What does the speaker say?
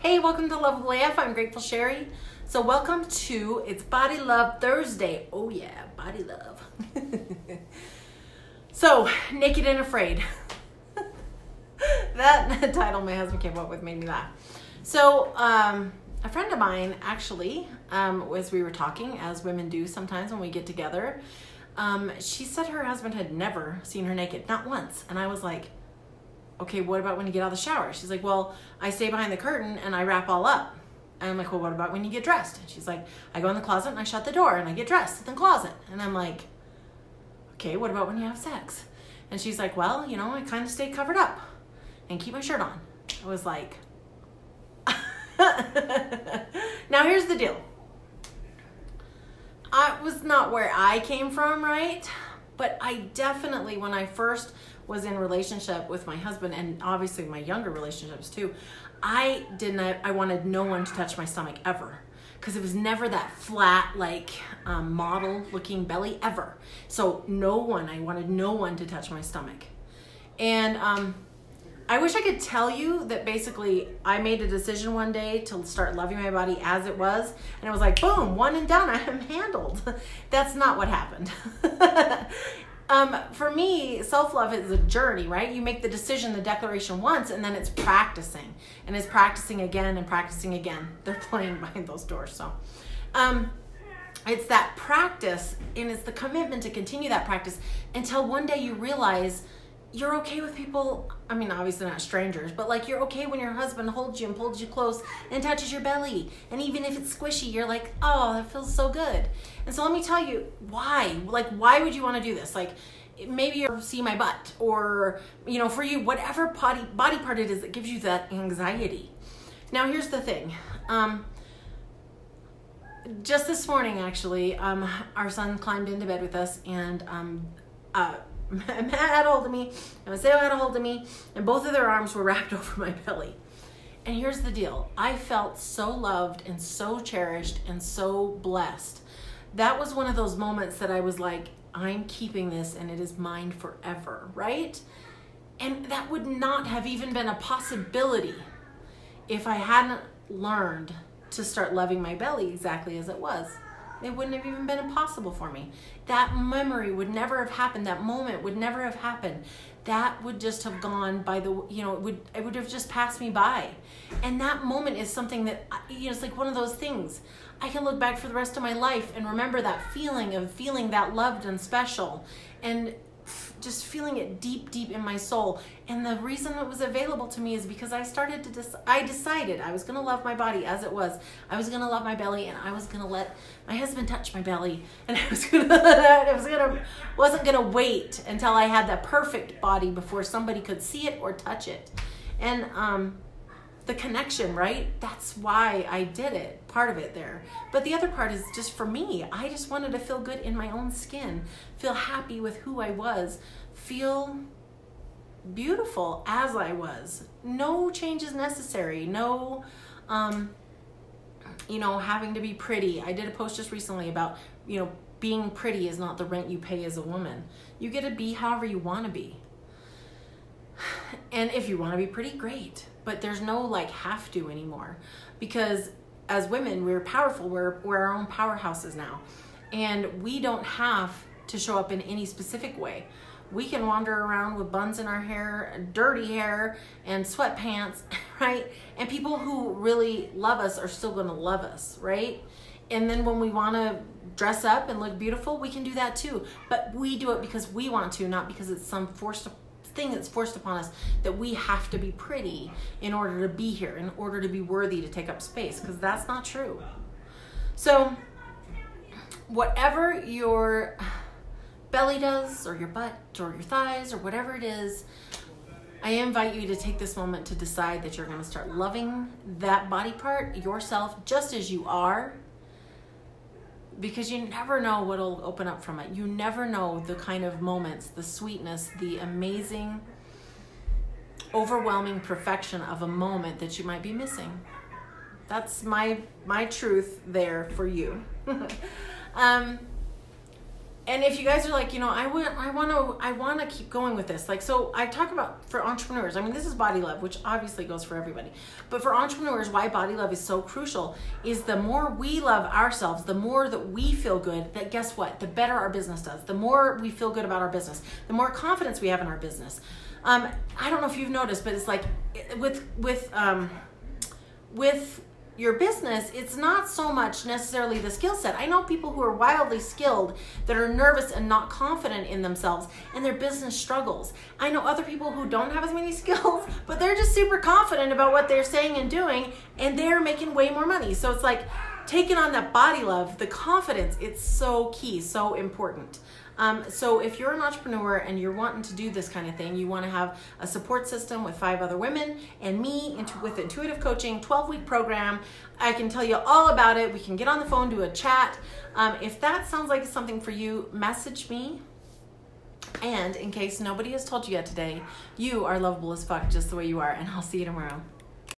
Hey, welcome to Loveable AF. I'm Grateful Sherry. So welcome to It's Body Love Thursday. Oh yeah, body love. So, Naked and Afraid. That title my husband came up with made me laugh. So, a friend of mine actually, as we were talking, as women do sometimes when we get together, she said her husband had never seen her naked, not once. And I was like, okay, what about when you get out of the shower? She's like, well, I stay behind the curtain and I wrap all up. And I'm like, well, what about when you get dressed? And she's like, I go in the closet and I shut the door and I get dressed in the closet. And I'm like, okay, what about when you have sex? And she's like, well, you know, I kind of stay covered up and keep my shirt on. I was like, now here's the deal. I was not where I came from, right? But I definitely, when I first was in relationship with my husband, and obviously my younger relationships too, I wanted no one to touch my stomach ever, because it was never that flat, like model looking belly ever. So I wanted no one to touch my stomach. And I wish I could tell you that basically I made a decision one day to start loving my body as it was, and it was like, boom, one and done, I am handled. That's not what happened. For me, self-love is a journey, right? You make the decision, the declaration once, and then it's practicing. And it's practicing again and practicing again. They're playing behind those doors. So it's that practice, and it's the commitment to continue that practice until one day you realize you're okay with people. I mean, obviously not strangers, but like you're okay when your husband holds you and pulls you close and touches your belly. And even if it's squishy, you're like, oh, that feels so good. And so let me tell you why. Like, why would you want to do this? Like, maybe you see my butt, or, you know, for you, whatever body part it is that gives you that anxiety. Now, here's the thing. Just this morning, actually, our son climbed into bed with us, and Matt had a hold of me, and Mateo had a hold of me, and both of their arms were wrapped over my belly. And here's the deal. I felt so loved and so cherished and so blessed. That was one of those moments that I was like, I'm keeping this and it is mine forever, right? And that would not have even been a possibility if I hadn't learned to start loving my belly exactly as it was. It wouldn't have even been impossible for me. That memory would never have happened. That moment would never have happened. That would just have gone by the, you know, it would have just passed me by. And that moment is something that, you know, it's like one of those things. I can look back for the rest of my life and remember that feeling of feeling that loved and special, and just feeling it deep, deep in my soul. And the reason it was available to me is because I decided I was going to love my body as it was. I was going to love my belly, and I was going to let my husband touch my belly, and I wasn't going to wait until I had that perfect body before somebody could see it or touch it. And the connection, right? That's why I did it, part of it there. But the other part is just for me. I just wanted to feel good in my own skin, feel happy with who I was, feel beautiful as I was. No changes necessary. No, you know, having to be pretty. I did a post just recently about, you know, being pretty is not the rent you pay as a woman. You get to be however you want to be. And if you want to be pretty, great. But there's no like have to anymore, because as women, we're powerful. We're our own powerhouses now. And we don't have to show up in any specific way. We can wander around with buns in our hair, dirty hair, and sweatpants, right? And people who really love us are still going to love us, right? And then when we want to dress up and look beautiful, we can do that too. But we do it because we want to, not because it's some forced thing that's forced upon us that we have to be pretty in order to be here, in order to be worthy to take up space, because that's not true. So whatever your belly does, or your butt, or your thighs, or whatever it is, I invite you to take this moment to decide that you're going to start loving that body part, yourself, just as you are, because you never know what'll open up from it. You never know the kind of moments, the sweetness, the amazing, overwhelming perfection of a moment that you might be missing. That's my truth there for you. And if you guys are like, you know, I want to keep going with this. Like, so I talk about for entrepreneurs, I mean, this is body love, which obviously goes for everybody. But for entrepreneurs, why body love is so crucial is the more we love ourselves, the more that we feel good, that guess what? The better our business does. The more we feel good about our business, the more confidence we have in our business. I don't know if you've noticed, but it's like with your business, it's not so much necessarily the skill set. I know people who are wildly skilled that are nervous and not confident in themselves and their business struggles. I know other people who don't have as many skills, but they're just super confident about what they're saying and doing, and they're making way more money. So it's like taking on that body love, the confidence, it's so key, so important. So if you're an entrepreneur and you're wanting to do this kind of thing, you want to have a support system with 5 other women and me with intuitive coaching, 12-week program. I can tell you all about it. We can get on the phone, do a chat. If that sounds like something for you, message me. And in case nobody has told you yet today, you are lovable as fuck just the way you are, and I'll see you tomorrow.